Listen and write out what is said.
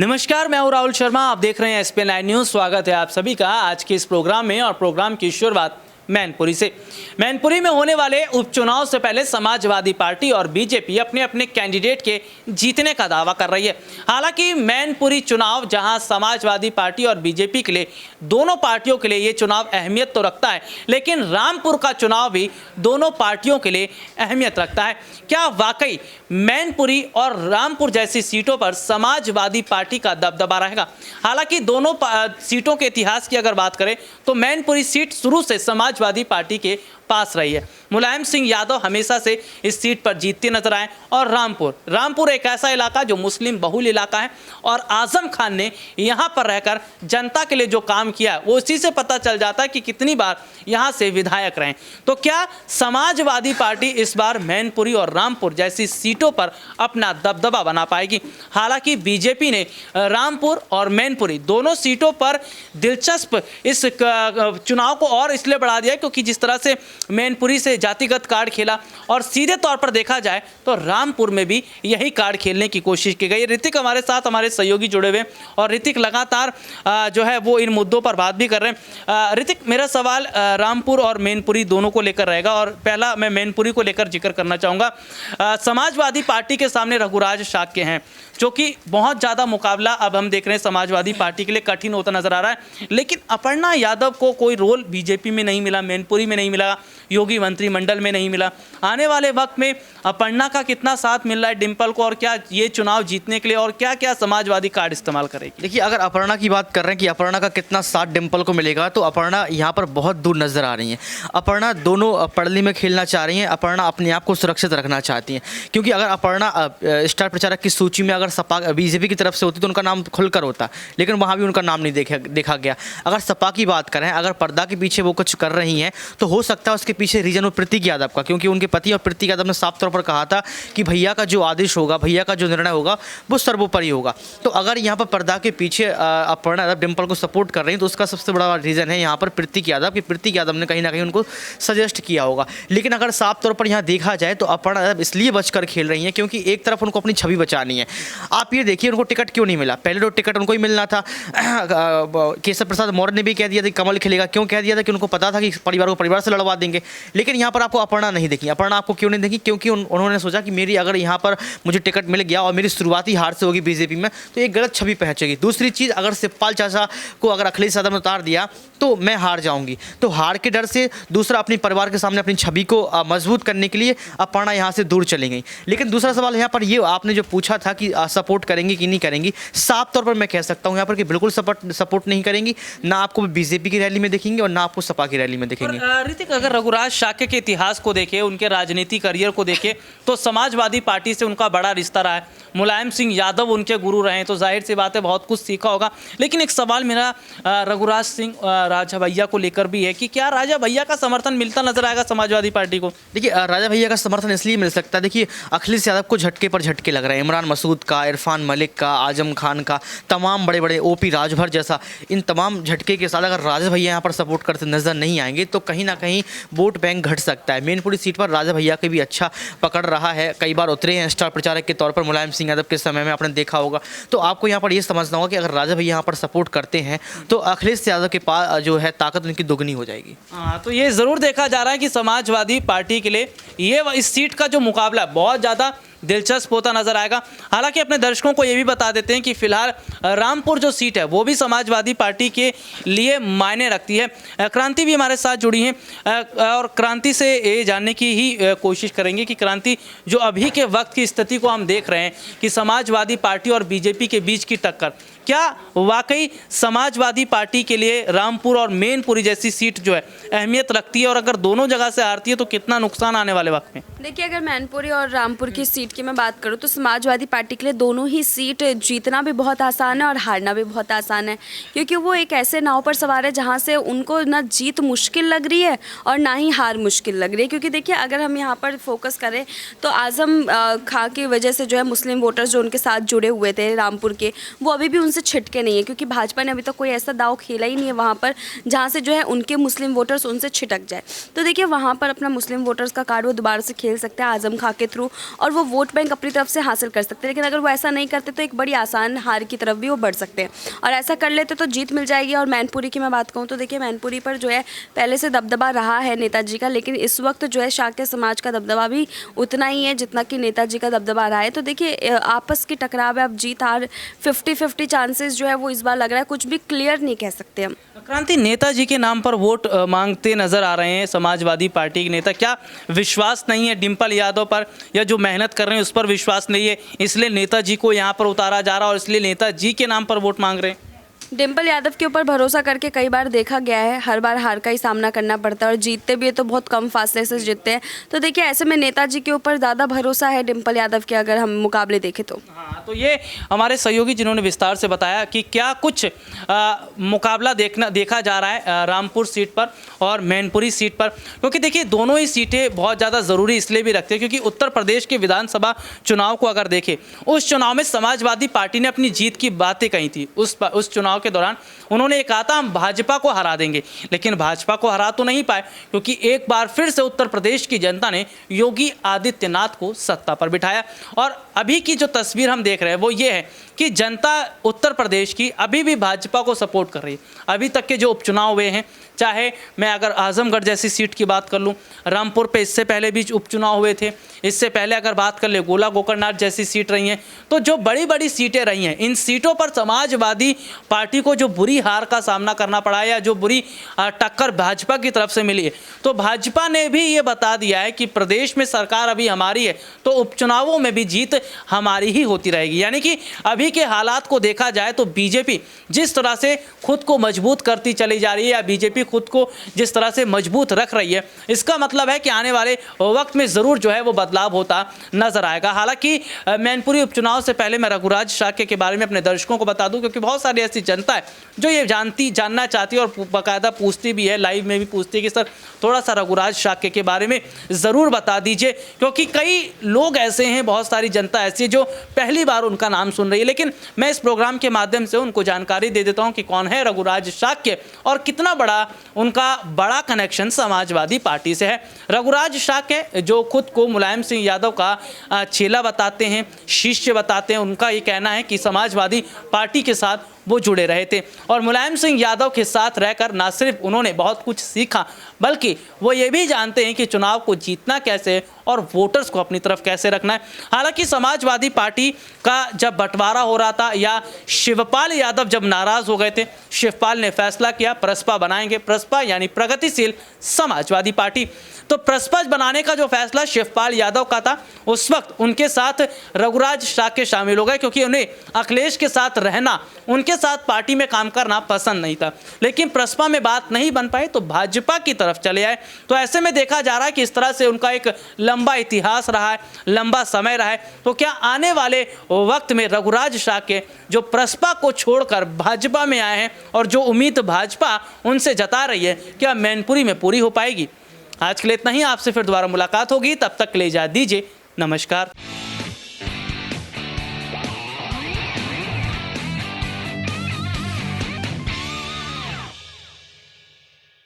नमस्कार, मैं हूं राहुल शर्मा। आप देख रहे हैं SPN9 न्यूज़। स्वागत है आप सभी का आज के इस प्रोग्राम में। और प्रोग्राम की शुरुआत मैनपुरी से। मैनपुरी में होने वाले उपचुनाव से पहले समाजवादी पार्टी और बीजेपी अपने अपने कैंडिडेट के जीतने का दावा कर रही है। हालांकि मैनपुरी चुनाव, जहां समाजवादी पार्टी और बीजेपी के लिए, दोनों पार्टियों के लिए ये चुनाव अहमियत तो रखता है, लेकिन रामपुर का चुनाव भी दोनों पार्टियों के लिए अहमियत रखता है। क्या वाकई मैनपुरी और रामपुर जैसी सीटों पर समाजवादी पार्टी का दबदबा रहेगा? हालांकि दोनों सीटों के इतिहास की अगर बात करें तो मैनपुरी सीट शुरू से समाजवादी पार्टी के पास रही है। मुलायम सिंह यादव हमेशा से इस सीट पर जीतते नजर आए। और रामपुर एक ऐसा इलाका जो मुस्लिम बहुल इलाका है, और आजम खान ने यहां पर रहकर जनता के लिए जो काम किया वो इसी से पता चल जाता है कि कितनी बार यहां से विधायक रहे। तो क्या समाजवादी पार्टी इस बार मैनपुरी और रामपुर जैसी सीटों पर अपना दबदबा बना पाएगी? हालांकि बीजेपी ने रामपुर और मैनपुरी दोनों सीटों पर दिलचस्प इस चुनाव को और इसलिए बढ़ा दिया क्योंकि जिस तरह से मैनपुरी से जातिगत कार्ड खेला, और सीधे तौर पर देखा जाए तो रामपुर में भी यही कार्ड खेलने की कोशिश की गई। ऋतिक हमारे साथ, हमारे सहयोगी जुड़े हुए, और ऋतिक लगातार जो है वो इन मुद्दों पर बात भी कर रहे हैं। ऋतिक, मेरा सवाल रामपुर और मैनपुरी दोनों को लेकर रहेगा, और पहला मैं मैनपुरी को लेकर जिक्र करना चाहूँगा। समाजवादी पार्टी के सामने रघुराज शाक्य हैं, जो कि बहुत ज़्यादा मुकाबला अब हम देख रहे हैं समाजवादी पार्टी के लिए कठिन होता नजर आ रहा है। लेकिन अपर्णा यादव को कोई रोल बीजेपी में नहीं मिला, मैनपुरी में नहीं मिला, योगी मंत्रिमंडल में नहीं मिला। आने वाले वक्त में अपर्णा का कितना साथ मिल रहा है डिम्पल को, और क्या ये चुनाव जीतने के लिए और क्या क्या समाजवादी कार्ड इस्तेमाल करेगी? देखिए, अगर अपर्णा की बात कर रहे हैं कि अपर्णा का कितना साथ डिम्पल को मिलेगा, तो अपर्णा यहाँ पर बहुत दूर नजर आ रही हैं। अपर्णा दोनों पड़ली में खेलना चाह रही हैं। अपर्णा अपने आप को सुरक्षित रखना चाहती हैं, क्योंकि अगर अपर्णा स्टार प्रचारक की सूची में अगर सपा बीजेपी की तरफ से होती तो उनका नाम खुलकर होता, लेकिन वहाँ भी उनका नाम नहीं देखा गया। अगर सपा की बात करें, अगर पर्दा के पीछे वो कुछ कर रही हैं, तो हो सकता है उसके पीछे रीजन हो प्रतीक यादव का, क्योंकि उनके पति और प्रतीक यादव ने साफ तौर पर कहा था कि भैया का जो आदेश होगा, भैया का जो निर्णय होगा, वो सर्वोपरि होगा। तो अगर यहाँ पर पर्दा के पीछे अपर्णा यादव डिम्पल को सपोर्ट कर रही हैं, तो उसका सबसे बड़ा रीज़न है यहाँ पर प्रतीक यादव, कि प्रतीक यादव ने कहीं ना कहीं उनको सजेस्ट किया होगा। लेकिन अगर साफ तौर पर यहाँ देखा जाए तो अपर्णा यादव इसलिए बचकर खेल रही हैं क्योंकि एक तरफ उनको अपनी छवि बचानी है। आप ये देखिए, उनको टिकट क्यों नहीं मिला? पहले तो टिकट उनको ही मिलना था। केशव प्रसाद मौर्य ने भी कह दिया था कि कमल खेलेगा। क्यों कह दिया था? कि उनको पता था कि परिवार को परिवार से लड़वा देंगे। लेकिन यहाँ पर आपको अपर्णा नहीं देखी। अपर्णा आपको क्यों नहीं देखी? क्योंकि उन्होंने सोचा कि मेरी अगर यहाँ पर मुझे टिकट मिल गया और मेरी शुरुआती हार से होगी बीजेपी में, तो एक गलत छवि पहुंचेगी। दूसरी चीज़, अगर शिवपाल चाचा को अगर अखिलेश यादव ने उतार दिया तो मैं हार जाऊंगी, तो हार के डर से दूसरा अपने परिवार के सामने अपनी छवि को मजबूत करने के लिए अपर्णा यहाँ से दूर चली गई। लेकिन दूसरा सवाल यहाँ पर ये आपने जो पूछा था कि सपोर्ट करेंगी कि नहीं करेंगी, साफ तौर पर मैं कह सकता हूँ यहाँ पर कि बिल्कुल सपोर्ट नहीं करेंगी। ना आपको बीजेपी की रैली में देखेंगे और ना आपको सपा की रैली में देखेंगे। ऋतिक, अगर रघुराज शाक्य के इतिहास को देखें, उनके राजनीति करियर को देखें, तो समाजवादी पार्टी से उनका बड़ा रिश्ता रहा है। मुलायम सिंह यादव उनके गुरु रहे हैं, तो जाहिर सी बात है बहुत कुछ सीखा होगा। लेकिन एक सवाल मेरा रघुराज सिंह राजा भैया को लेकर भी है कि क्या राजा भैया का समर्थन मिलता नजर आएगा समाजवादी पार्टी को? देखिए, राजा भैया का समर्थन इसलिए मिल सकता है, देखिए अखिलेश यादव को झटके पर झटके लग रहे हैं। इमरान मसूद का, इरफान मलिक का, आजम खान का, तमाम बड़े बड़े OP राजभर जैसा, इन तमाम झटके के साथ अगर राजा भैया यहाँ पर सपोर्ट करते नजर नहीं आएंगे तो कहीं ना कहीं वोट बैंक घट सकता है। मैनपुरी सीट पर राजा भैया के भी अच्छा पकड़ रहा है, कई बार उतरे हैं स्टार प्रचारक के तौर पर मुलायम सिंह यादव के समय में, आपने देखा होगा। तो आपको यहाँ पर ये समझना होगा कि अगर राजा भैया यहाँ पर सपोर्ट करते हैं तो अखिलेश यादव के पास जो है ताकत उनकी दोगुनी हो जाएगी। हाँ, तो ये ज़रूर देखा जा रहा है कि समाजवादी पार्टी के लिए ये इस सीट का जो मुकाबला बहुत ज़्यादा दिलचस्प होता नजर आएगा। हालांकि अपने दर्शकों को ये भी बता देते हैं कि फिलहाल रामपुर जो सीट है वो भी समाजवादी पार्टी के लिए मायने रखती है। क्रांति भी हमारे साथ जुड़ी हैं, और क्रांति से ये जानने की ही कोशिश करेंगे कि क्रांति, जो अभी के वक्त की स्थिति को हम देख रहे हैं कि समाजवादी पार्टी और बीजेपी के बीच की टक्कर, क्या वाकई समाजवादी पार्टी के लिए रामपुर और मैनपुरी जैसी सीट जो है अहमियत रखती है, और अगर दोनों जगह से हारती है तो कितना नुकसान आने वाले वक्त में? देखिए, अगर मैनपुरी और रामपुर की सीट की मैं बात करूं तो समाजवादी पार्टी के लिए दोनों ही सीट जीतना भी बहुत आसान है और हारना भी बहुत आसान है, क्योंकि वो एक ऐसे नाव पर सवार है जहां से उनको ना जीत मुश्किल लग रही है और ना ही हार मुश्किल लग रही है। क्योंकि देखिए, अगर हम यहाँ पर फोकस करें तो आजम खां की वजह से जो है मुस्लिम वोटर्स जो उनके साथ जुड़े हुए थे रामपुर के, वो अभी भी उनसे से छिटके नहीं है, क्योंकि भाजपा ने अभी तक कोई ऐसा दाव खेला ही नहीं है वहाँ पर जहाँ से जो है उनके मुस्लिम वोटर्स उनसे छिटक जाए। तो देखिए वहाँ पर अपना मुस्लिम वोटर्स का कार्ड वो दोबारा से खेल सकते हैं आजम खां के थ्रू, और वो वोट बैंक अपनी तरफ से हासिल कर सकते हैं। लेकिन अगर वो ऐसा नहीं करते तो एक बड़ी आसान हार की तरफ भी वो बढ़ सकते हैं, और ऐसा कर लेते तो जीत मिल जाएगी। और मैनपुरी की मैं बात कहूँ तो देखिए मैनपुरी पर जो है पहले से दबदबा रहा है नेताजी का, लेकिन इस वक्त जो है शाक्य समाज का दबदबा भी उतना ही है जितना कि नेताजी का दबदबा रहा है। तो देखिए आपस की टकराव है, अब जीत हार 50-50 चांसेस जो है वो इस बार लग रहा है, कुछ भी क्लियर नहीं कह सकते हम। क्रांति, नेताजी के नाम पर वोट मांगते नजर आ रहे हैं समाजवादी पार्टी के नेता। क्या विश्वास नहीं है डिम्पल यादव पर, या जो मेहनत कर रहे हैं उस पर विश्वास नहीं है, इसलिए नेताजी को यहाँ पर उतारा जा रहा है और इसलिए नेताजी के नाम पर वोट मांग रहे हैं? डिम्पल यादव के ऊपर भरोसा करके कई बार देखा गया है, हर बार हार का ही सामना करना पड़ता है, और जीतते भी है तो बहुत कम फासले से जीतते हैं। तो देखिए ऐसे में नेताजी के ऊपर ज़्यादा भरोसा है डिम्पल यादव के, अगर हम मुकाबले देखें तो। हाँ, तो ये हमारे सहयोगी जिन्होंने विस्तार से बताया कि क्या कुछ मुकाबला देखा जा रहा है रामपुर सीट पर और मैनपुरी सीट पर, क्योंकि देखिए दोनों ही सीटें बहुत ज़्यादा ज़रूरी इसलिए भी रखते हैं क्योंकि उत्तर प्रदेश के विधानसभा चुनाव को अगर देखें, उस चुनाव में समाजवादी पार्टी ने अपनी जीत की बातें कही थी। उस चुनाव के दौरान उन्होंने ये कहा था हम भाजपा को हरा देंगे, लेकिन भाजपा को हरा तो नहीं पाए, क्योंकि एक बार फिर से उत्तर प्रदेश की जनता ने योगी आदित्यनाथ को सत्ता पर बिठाया। और अभी की जो तस्वीर हम देख रहे हैं वो ये है कि जनता उत्तर प्रदेश की अभी भी भाजपा को सपोर्ट कर रही है। अभी तक के जो उपचुनाव हुए हैं, चाहे मैं अगर आजमगढ़ जैसी सीट की बात कर लूं, रामपुर पे इससे पहले भी उपचुनाव हुए थे, इससे पहले अगर बात कर ले गोला गोकर्णनाथ जैसी सीट रही हैं, तो जो बड़ी बड़ी सीटें रही हैं इन सीटों पर समाजवादी पार्टी को जो बुरी हार का सामना करना पड़ा है या जो बुरी टक्कर भाजपा की तरफ से मिली है, तो भाजपा ने भी ये बता दिया है कि प्रदेश में सरकार अभी हमारी है तो उपचुनावों में भी जीत हमारी ही होती रहेगी। यानी कि अभी के हालात को देखा जाए तो बीजेपी जिस तरह से खुद को मजबूत करती चली जा रही है या बीजेपी खुद को जिस तरह से मजबूत रख रही है, इसका मतलब है कि आने वाले वक्त में ज़रूर जो है वो बदलाव होता नजर आएगा। हालांकि मैनपुरी उपचुनाव से पहले मैं रघुराज शाक्य के बारे में अपने दर्शकों को बता दूं, क्योंकि बहुत सारी ऐसी जनता है जो ये जानना चाहती है और बाकायदा पूछती भी है, लाइव में भी पूछती है कि सर थोड़ा सा रघुराज शाक्य के बारे में ज़रूर बता दीजिए, क्योंकि कई लोग ऐसे हैं, बहुत सारी जनता ऐसी है जो पहली बार उनका नाम सुन रही है। लेकिन मैं इस प्रोग्राम के माध्यम से उनको जानकारी दे देता हूँ कि कौन है रघुराज शाक्य और कितना उनका बड़ा कनेक्शन समाजवादी पार्टी से है। रघुराज शाक्य जो खुद को मुलायम सिंह यादव का चेला बताते हैं, शिष्य बताते हैं, उनका ये कहना है कि समाजवादी पार्टी के साथ वो जुड़े रहे थे और मुलायम सिंह यादव के साथ रहकर ना सिर्फ उन्होंने बहुत कुछ सीखा, बल्कि वो ये भी जानते हैं कि चुनाव को जीतना कैसे और वोटर्स को अपनी तरफ कैसे रखना है। हालांकि समाजवादी पार्टी का जब बंटवारा हो रहा था या शिवपाल यादव जब नाराज हो गए थे, शिवपाल ने फैसला किया प्रसपा बनाएंगे, प्रसपा यानी प्रगतिशील समाजवादी पार्टी। तो प्रसपा बनाने का जो फैसला शिवपाल यादव का था, उस वक्त उनके साथ रघुराज शाक्य शामिल हो गए, क्योंकि उन्हें अखिलेश के साथ रहना, उनके साथ पार्टी में काम करना पसंद नहीं था। लेकिन प्रसपा में बात नहीं बन पाई तो भाजपा की तरफ चले आए। तो ऐसे में देखा जा रहा है कि इस तरह से उनका एक लंबा इतिहास रहा है, लंबा समय रहा है। तो क्या आने वाले वक्त में रघुराज शाक्य जो प्रसपा को छोड़कर भाजपा में आए हैं और जो उम्मीद भाजपा उनसे जता रही है, क्या मैनपुरी में पूरी हो पाएगी? आज के लिए इतना ही, आपसे फिर दोबारा मुलाकात होगी, तब तक के लिए इजाज़त दीजिए, नमस्कार।